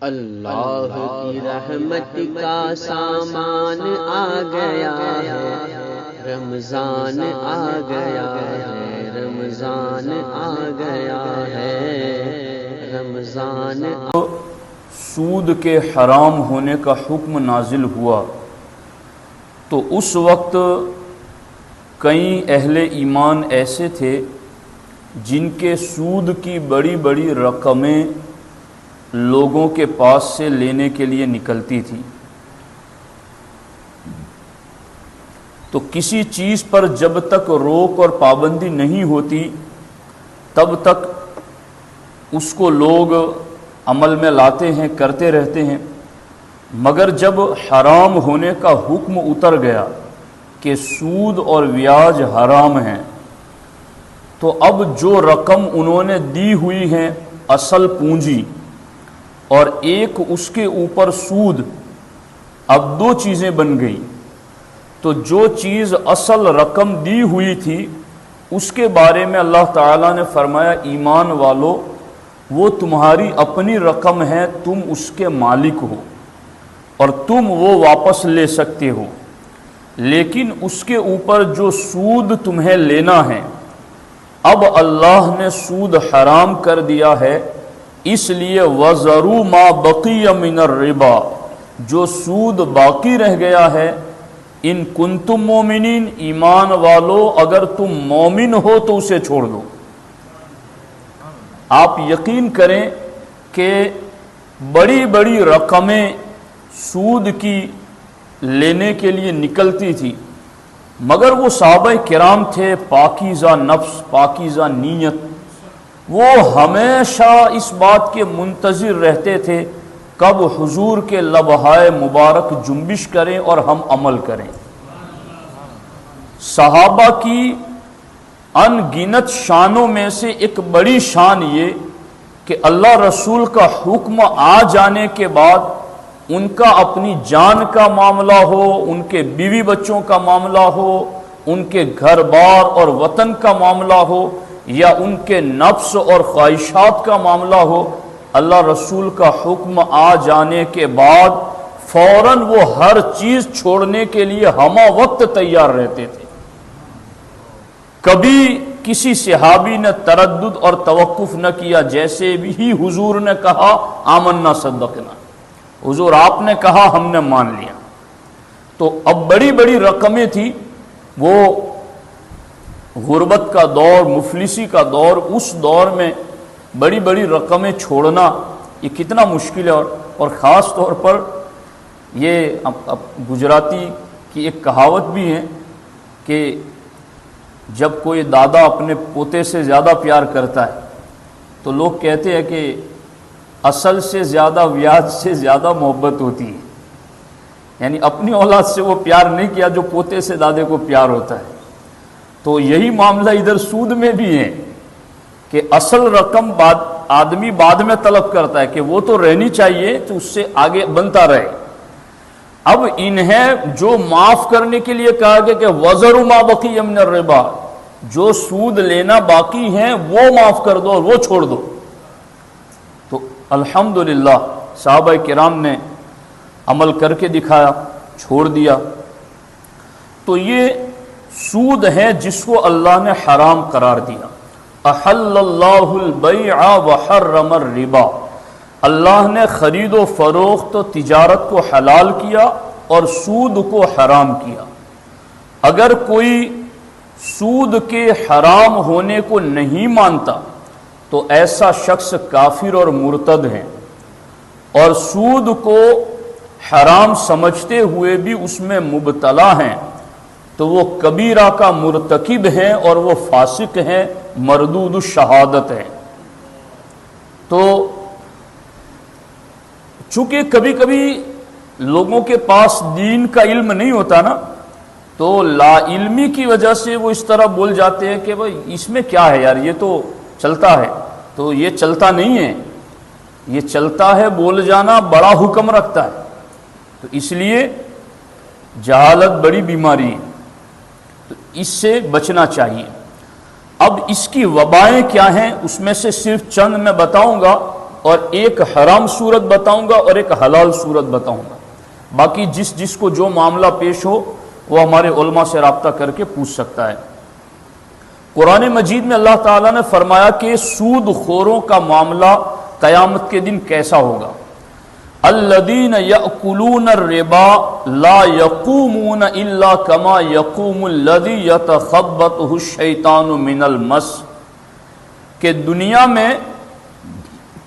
اللہ کی رحمت کا سامان آ گیا ہے، رمضان آ گیا ہے، رمضان آ گیا ہے، رمضان سود کے حرام ہونے کا حکم نازل ہوا تو اس وقت کئی اہل ایمان ایسے تھے جن کے سود کی بڑی بڑی رقمیں لوگوں کے پاس سے لینے کے لیے نکلتی تھی۔ تو کسی چیز پر جب تک روک اور پابندی نہیں ہوتی تب تک اس کو لوگ عمل میں لاتے ہیں، کرتے رہتے ہیں، مگر جب حرام ہونے کا حکم اتر گیا کہ سود اور بیاج حرام ہیں تو اب جو رقم انہوں نے دی ہوئی ہے اصل پونجی اور ایک اس کے اوپر سود، اب دو چیزیں بن گئی۔ تو جو چیز اصل رقم دی ہوئی تھی اس کے بارے میں اللہ تعالیٰ نے فرمایا ایمان والو وہ تمہاری اپنی رقم ہے، تم اس کے مالک ہو اور تم وہ واپس لے سکتے ہو، لیکن اس کے اوپر جو سود تمہیں لینا ہے اب اللہ نے سود حرام کر دیا ہے، اس لیے وَذَرُوا مَا بَقِيَ مِنَ الرِّبَا، جو سود باقی رہ گیا ہے، ان کنتم مومنین، ایمان والو اگر تم مومن ہو تو اسے چھوڑ دو۔ آپ یقین کریں کہ بڑی بڑی رقمیں سود کی لینے کے لیے نکلتی تھی، مگر وہ صحابہ کرام تھے پاکیزہ نفس، پاکیزہ نیت، وہ ہمیشہ اس بات کے منتظر رہتے تھے کب حضور کے لبہائے مبارک جنبش کریں اور ہم عمل کریں۔ صحابہ کی ان گنت شانوں میں سے ایک بڑی شان یہ کہ اللہ رسول کا حکم آ جانے کے بعد ان کا اپنی جان کا معاملہ ہو، ان کے بیوی بچوں کا معاملہ ہو، ان کے گھر بار اور وطن کا معاملہ ہو، یا ان کے نفس اور خواہشات کا معاملہ ہو، اللہ رسول کا حکم آ جانے کے بعد فوراً وہ ہر چیز چھوڑنے کے لیے ہمہ وقت تیار رہتے تھے۔ کبھی کسی صحابی نے تردد اور توقف نہ کیا، جیسے بھی حضور نے کہا آمنا صدقنا، حضور آپ نے کہا ہم نے مان لیا۔ تو اب بڑی بڑی رقمیں تھی، وہ غربت کا دور، مفلسی کا دور، اس دور میں بڑی بڑی رقمیں چھوڑنا یہ کتنا مشکل ہے، اور خاص طور پر یہ اب گجراتی کی ایک کہاوت بھی ہے کہ جب کوئی دادا اپنے پوتے سے زیادہ پیار کرتا ہے تو لوگ کہتے ہیں کہ اصل سے زیادہ بیاج سے زیادہ محبت ہوتی ہے، یعنی اپنی اولاد سے وہ پیار نہیں کیا جو پوتے سے دادے کو پیار ہوتا ہے۔ تو یہی معاملہ ادھر سود میں بھی ہے کہ اصل رقم آدمی بعد میں طلب کرتا ہے کہ وہ تو رہنی چاہیے تو اس سے آگے بنتا رہے۔ اب انہیں جو معاف کرنے کے لیے کہا گیا کہ وَذَرُوا مَا بَقِيَ مِنَ الرِّبَا، جو سود لینا باقی ہیں وہ معاف کر دو اور وہ چھوڑ دو۔ تو الحمدللہ صحابہ کرام نے عمل کر کے دکھایا، چھوڑ دیا۔ تو یہ سود ہے جس کو اللہ نے حرام قرار دیا۔ احل اللہ البیع وحرم الربا، اللہ نے خرید و فروخت و تجارت کو حلال کیا اور سود کو حرام کیا۔ اگر کوئی سود کے حرام ہونے کو نہیں مانتا تو ایسا شخص کافر اور مرتد ہے، اور سود کو حرام سمجھتے ہوئے بھی اس میں مبتلا ہیں تو وہ کبیرہ کا مرتکب ہیں اور وہ فاسق ہیں، مردود الشہادت ہیں۔ تو چونکہ کبھی کبھی لوگوں کے پاس دین کا علم نہیں ہوتا نا، تو لا علمی کی وجہ سے وہ اس طرح بول جاتے ہیں کہ بھائی اس میں کیا ہے یار، یہ تو چلتا ہے، تو یہ چلتا نہیں ہے، یہ چلتا ہے بول جانا بڑا حکم رکھتا ہے۔ تو اس لیے جہالت بڑی بیماری ہے، تو اس سے بچنا چاہیے۔ اب اس کی وبائیں کیا ہیں اس میں سے صرف چند میں بتاؤں گا اور ایک حرام صورت بتاؤں گا اور ایک حلال صورت بتاؤں گا. باقی جس کو جو معاملہ پیش ہو وہ ہمارے علماء سے رابطہ کر کے پوچھ سکتا ہے. قرآن مجید میں اللہ تعالیٰ نے فرمایا کہ سود خوروں کا معاملہ قیامت کے دن کیسا ہوگا. الذین یأکلون الربا لا یقومون الا کما یقوم الذی یتخبطہ الشیطان من المس، کہ دنیا میں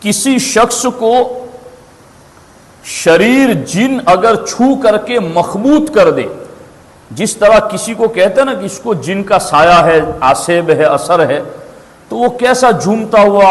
کسی شخص کو شریر جن اگر چھو کر کے مخبوط کر دے، جس طرح کسی کو کہتے ہیں نا کہ اس کو جن کا سایہ ہے، آسیب ہے، اثر ہے، تو وہ کیسا جھومتا ہوا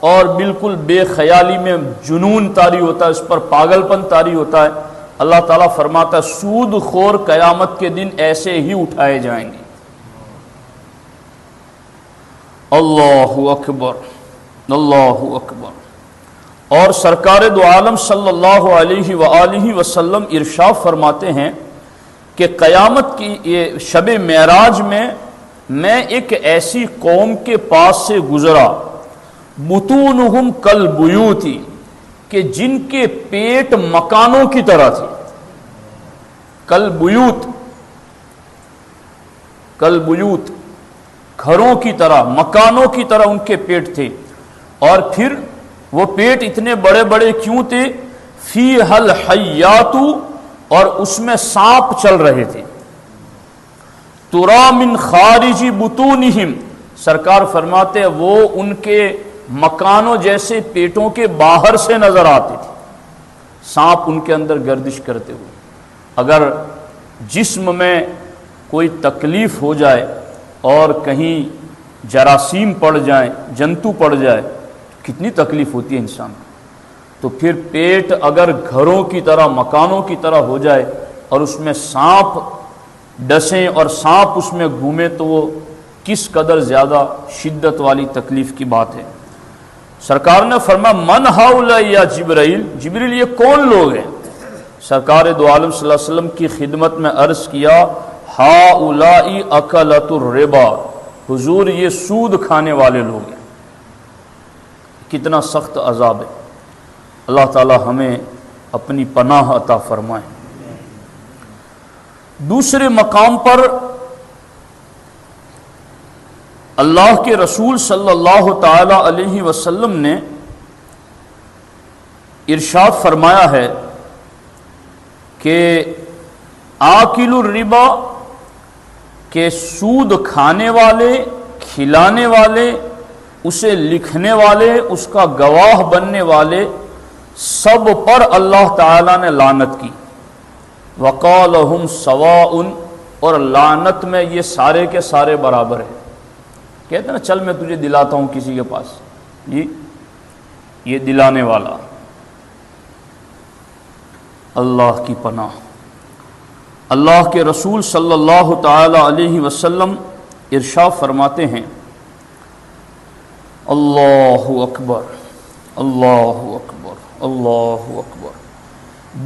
اور بالکل بے خیالی میں جنون طاری ہوتا ہے، اس پر پاگل پن طاری ہوتا ہے. اللہ تعالیٰ فرماتا ہے سود خور قیامت کے دن ایسے ہی اٹھائے جائیں گے. اللہ اکبر، اللہ اکبر. اور سرکار دو عالم صلی اللہ علیہ وآلہ وسلم ارشاد فرماتے ہیں کہ قیامت کی یہ شب معراج میں ایک ایسی قوم کے پاس سے گزرا، بطونہم کالبیوت، کہ جن کے پیٹ مکانوں کی طرح تھے. کالبیوت، کالبیوت گھروں کی طرح، مکانوں کی طرح ان کے پیٹ تھے. اور پھر وہ پیٹ اتنے بڑے بڑے کیوں تھے؟ فیہا الحیات، اور اس میں سانپ چل رہے تھے. ترا من خارج بطونہم، سرکار فرماتے ہیں وہ ان کے مکانوں جیسے پیٹوں کے باہر سے نظر آتے تھے، سانپ ان کے اندر گردش کرتے ہوئے. اگر جسم میں کوئی تکلیف ہو جائے اور کہیں جراثیم پڑ جائیں، جنتو پڑ جائے، کتنی تکلیف ہوتی ہے انسان کو. تو پھر پیٹ اگر گھروں کی طرح، مکانوں کی طرح ہو جائے اور اس میں سانپ ڈسیں اور سانپ اس میں گھومے تو وہ کس قدر زیادہ شدت والی تکلیف کی بات ہے. سرکار نے فرمایا من ہاؤلا یا جبرائیل، جبریل یہ کون لوگ ہیں؟ سرکار دو عالم صلی اللہ علیہ وسلم کی خدمت میں عرض کیا ہاؤلائی اکلۃ الربا، حضور یہ سود کھانے والے لوگ ہیں. کتنا سخت عذاب ہے. اللہ تعالی ہمیں اپنی پناہ عطا فرمائے. دوسرے مقام پر اللہ کے رسول صلی اللہ تعالی علیہ وسلم نے ارشاد فرمایا ہے کہ آکل الربا، کہ سود کھانے والے، کھلانے والے، اسے لکھنے والے، اس کا گواہ بننے والے، سب پر اللہ تعالیٰ نے لعنت کی. وقالہم سواء، اور لعنت میں یہ سارے کے سارے برابر ہیں. کہتے ہیں نا چل میں تجھے دلاتا ہوں کسی کے پاس، یہ دلانے والا. اللہ کی پناہ. اللہ کے رسول صلی اللہ تعالی علیہ وسلم ارشاد فرماتے ہیں اللہ اکبر، اللہ اکبر، اللہ اکبر.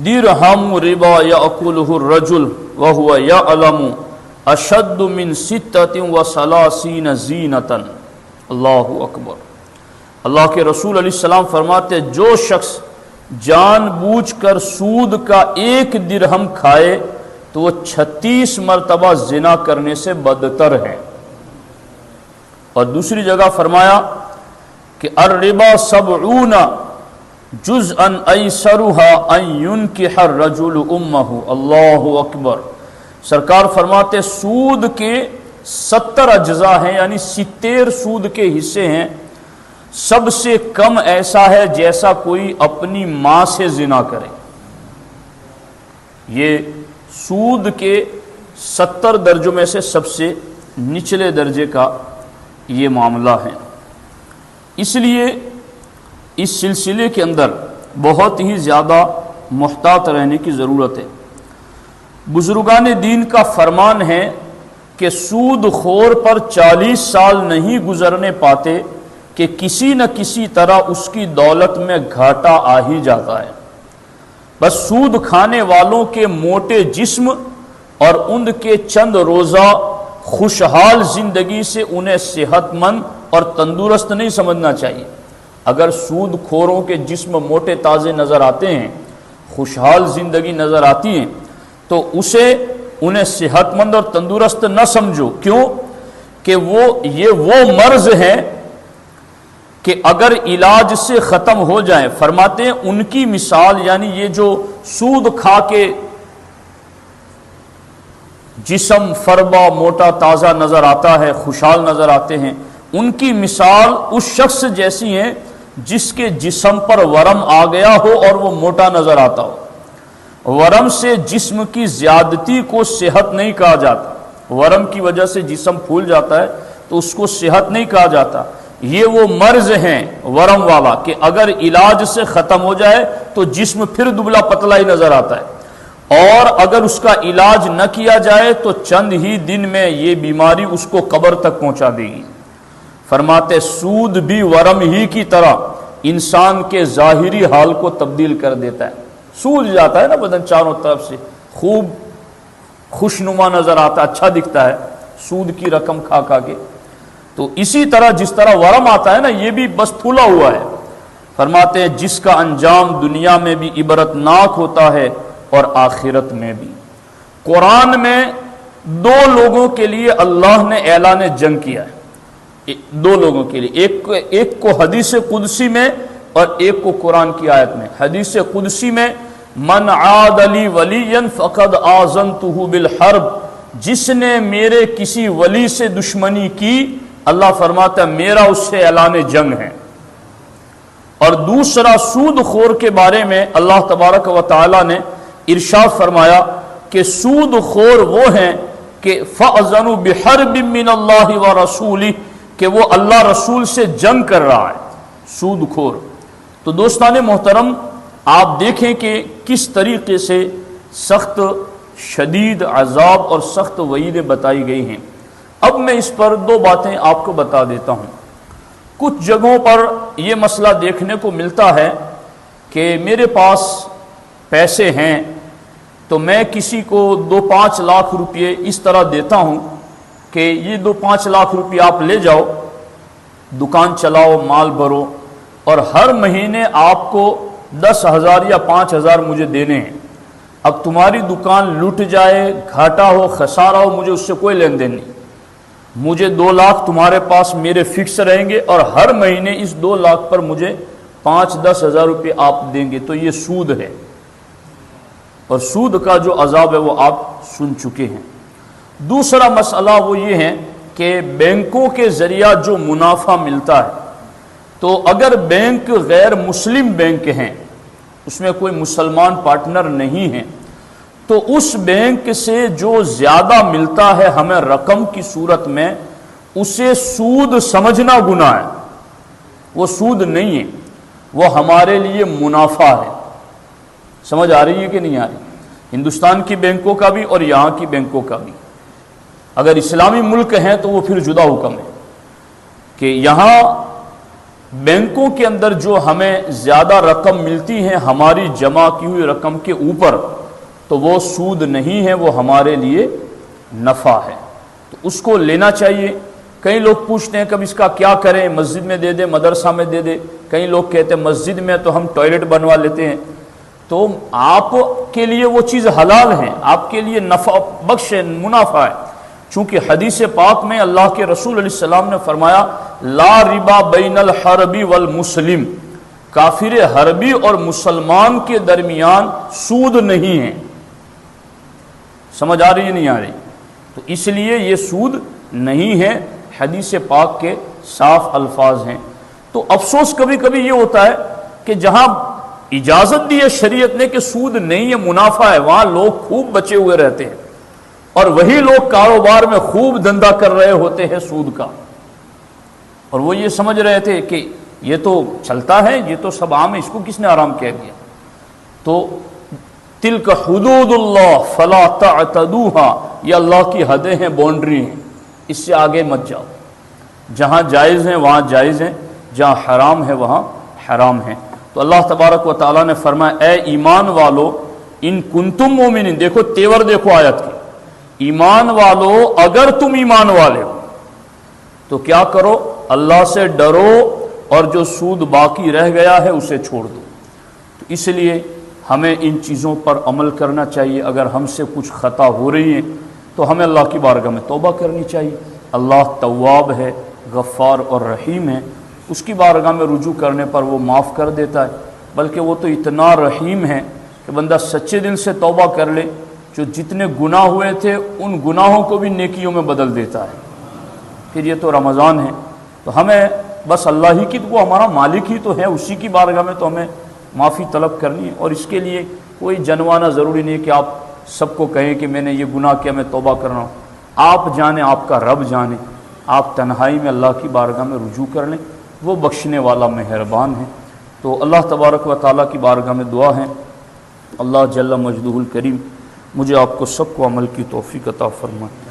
درہم ربا یأکلہ الرجل وہو یعلم اشد من 36 زینۃ. اللہ اکبر. اللہ کے رسول علیہ السلام فرماتے جو شخص جان بوجھ کر سود کا 1 درہم کھائے تو وہ 36 مرتبہ زنا کرنے سے بدتر ہے. اور دوسری جگہ فرمایا کہ الربا 70 جزءا ایسرها ان ينکح الرجل امہ. اللہ اکبر. سرکار فرماتے سود کے 70 اجزاء ہیں، یعنی 70 سود کے حصے ہیں. سب سے کم ایسا ہے جیسا کوئی اپنی ماں سے زنا کرے. یہ سود کے 70 درجوں میں سے سب سے نچلے درجے کا یہ معاملہ ہے. اس لیے اس سلسلے کے اندر بہت ہی زیادہ محتاط رہنے کی ضرورت ہے. بزرگان دین کا فرمان ہے کہ سود خور پر 40 سال نہیں گزرنے پاتے کہ کسی نہ کسی طرح اس کی دولت میں گھاٹا آ ہی جاتا ہے. بس سود کھانے والوں کے موٹے جسم اور ان کے چند روزہ خوشحال زندگی سے انہیں صحت مند اور تندرست نہیں سمجھنا چاہیے. اگر سود خوروں کے جسم موٹے تازے نظر آتے ہیں، خوشحال زندگی نظر آتی ہے، تو انہیں صحت مند اور تندرست نہ سمجھو۔ کیوں کہ یہ وہ مرض ہے کہ اگر علاج سے ختم ہو جائیں، فرماتے ہیں ان کی مثال، یعنی یہ جو سود کھا کے جسم فربا موٹا تازہ نظر آتا ہے، خوشحال نظر آتے ہیں، ان کی مثال اس شخص جیسی ہے جس کے جسم پر ورم آ گیا ہو اور وہ موٹا نظر آتا ہو۔ ورم سے جسم کی زیادتی کو صحت نہیں کہا جاتا، ورم کی وجہ سے جسم پھول جاتا ہے تو اس کو صحت نہیں کہا جاتا۔ یہ وہ مرض ہیں ورم والا کہ اگر علاج سے ختم ہو جائے تو جسم پھر دبلا پتلا ہی نظر آتا ہے، اور اگر اس کا علاج نہ کیا جائے تو چند ہی دن میں یہ بیماری اس کو قبر تک پہنچا دے گی۔ فرماتے سود بھی ورم ہی کی طرح انسان کے ظاہری حال کو تبدیل کر دیتا ہے۔ سود جاتا ہے نا بدن چاروں طرف سے، خوب خوشنما نظر آتا، اچھا دکھتا ہے سود کی رقم کھا کھا کے، تو اسی طرح جس طرح ورم آتا ہے نا، یہ بھی بس پھولا ہوا ہے۔ فرماتے ہیں جس کا انجام دنیا میں بھی عبرتناک ہوتا ہے اور آخرت میں بھی۔ قرآن میں دو لوگوں کے لیے اللہ نے اعلان جنگ کیا ہے، دو لوگوں کے لیے، ایک کو حدیث قدسی میں اور ایک کو قرآن کی آیت میں۔ حدیث قدسی میں من عاد لی ولیا فقد آذنتہ بالحرب، جس نے میرے کسی ولی سے دشمنی کی، اللہ فرماتا ہے میرا اس سے اعلان جنگ ہے۔ اور دوسرا سود خور کے بارے میں اللہ تبارک و تعالی نے ارشاد فرمایا کہ سود خور وہ ہیں کہ فَأَذَنُوا بِحَرْبٍ مِّنَ اللَّهِ وَرَسُولِهِ، کہ وہ اللہ رسول سے جنگ کر رہا ہے سود خور۔ تو دوستان محترم، آپ دیکھیں کہ کس طریقے سے سخت شدید عذاب اور سخت وعیدیں بتائی گئی ہیں۔ اب میں اس پر دو باتیں آپ کو بتا دیتا ہوں۔ کچھ جگہوں پر یہ مسئلہ دیکھنے کو ملتا ہے کہ میرے پاس پیسے ہیں تو میں کسی کو 2-5 لاکھ روپئے اس طرح دیتا ہوں کہ یہ 2-5 لاکھ روپئے آپ لے جاؤ، دکان چلاؤ، مال بھرو، اور ہر مہینے آپ کو 10,000 یا 5,000 مجھے دینے ہیں۔ اب تمہاری دکان لٹ جائے، گھاٹا ہو، خسارہ ہو، مجھے اس سے کوئی لین دین نہیں۔ مجھے 2 لاکھ تمہارے پاس میرے فکس رہیں گے، اور ہر مہینے اس 2 لاکھ پر مجھے 5-10 ہزار روپے آپ دیں گے۔ تو یہ سود ہے، اور سود کا جو عذاب ہے وہ آپ سن چکے ہیں۔ دوسرا مسئلہ وہ یہ ہے کہ بینکوں کے ذریعہ جو منافع ملتا ہے، تو اگر بینک غیر مسلم بینک ہیں، اس میں کوئی مسلمان پارٹنر نہیں ہے، تو اس بینک سے جو زیادہ ملتا ہے ہمیں رقم کی صورت میں، اسے سود سمجھنا گناہ ہے۔ وہ سود نہیں ہے، وہ ہمارے لیے منافع ہے۔ سمجھ آ رہی ہے کہ نہیں آ رہی؟ ہندوستان کی بینکوں کا بھی اور یہاں کی بینکوں کا بھی۔ اگر اسلامی ملک ہیں تو وہ پھر جدا حکم ہے کہ یہاں بینکوں کے اندر جو ہمیں زیادہ رقم ملتی ہے ہماری جمع کی ہوئی رقم کے اوپر، تو وہ سود نہیں ہے، وہ ہمارے لیے نفع ہے، تو اس کو لینا چاہیے۔ کئی لوگ پوچھتے ہیں کہ اب اس کا کیا کریں، مسجد میں دے دیں، مدرسہ میں دے دیں۔ کئی لوگ کہتے ہیں مسجد میں تو ہم ٹوائلٹ بنوا لیتے ہیں۔ تو آپ کے لیے وہ چیز حلال ہے، آپ کے لیے نفع بخش ہے، منافع ہے، چونکہ حدیث پاک میں اللہ کے رسول علیہ السلام نے فرمایا لا ربا بین الحربی والمسلم، کافر حربی اور مسلمان کے درمیان سود نہیں ہے۔ سمجھ آ رہی ہے نہیں آ رہی؟ تو اس لیے یہ سود نہیں ہے، حدیث پاک کے صاف الفاظ ہیں۔ تو افسوس کبھی کبھی یہ ہوتا ہے کہ جہاں اجازت دی ہے شریعت نے کہ سود نہیں ہے، منافع ہے، وہاں لوگ خوب بچے ہوئے رہتے ہیں، اور وہی لوگ کاروبار میں خوب دھندا کر رہے ہوتے ہیں سود کا، اور وہ یہ سمجھ رہے تھے کہ یہ تو چلتا ہے، یہ تو سب عام ہے، اس کو کس نے حرام کہہ دیا۔ تو تلک حدود اللہ فلا تعتدوها، یہ اللہ کی حدیں ہیں، باؤنڈری ہیں، اس سے آگے مت جاؤ۔ جہاں جائز ہیں وہاں جائز ہیں، جہاں حرام ہے وہاں حرام ہے۔ تو اللہ تبارک و تعالیٰ نے فرمایا اے ایمان والو ان کنتم مومنین، دیکھو تیور دیکھو آیت کی، ایمان والو اگر تم ایمان والے ہو تو کیا کرو، اللہ سے ڈرو اور جو سود باقی رہ گیا ہے اسے چھوڑ دو۔ تو اس لیے ہمیں ان چیزوں پر عمل کرنا چاہیے۔ اگر ہم سے کچھ خطا ہو رہی ہیں تو ہمیں اللہ کی بارگاہ میں توبہ کرنی چاہیے۔ اللہ تواب ہے، غفار اور رحیم ہے، اس کی بارگاہ میں رجوع کرنے پر وہ معاف کر دیتا ہے۔ بلکہ وہ تو اتنا رحیم ہے کہ بندہ سچے دل سے توبہ کر لے، جو جتنے گناہ ہوئے تھے ان گناہوں کو بھی نیکیوں میں بدل دیتا ہے۔ پھر یہ تو رمضان ہے، تو ہمیں بس اللہ ہی کی، وہ ہمارا مالک ہی تو ہے، اسی کی بارگاہ میں تو ہمیں معافی طلب کرنی ہے۔ اور اس کے لیے کوئی جنوانا ضروری نہیں ہے کہ آپ سب کو کہیں کہ میں نے یہ گناہ کیا، میں توبہ کر رہا ہوں۔ آپ جانیں، آپ کا رب جانے، آپ تنہائی میں اللہ کی بارگاہ میں رجوع کر لیں، وہ بخشنے والا مہربان ہے۔ تو اللہ تبارک و تعالیٰ کی بارگاہ میں دعا ہے، اللہ جل مجدہ الکریم مجھے آپ کو سب کو عمل کی توفیق عطا فرمائے۔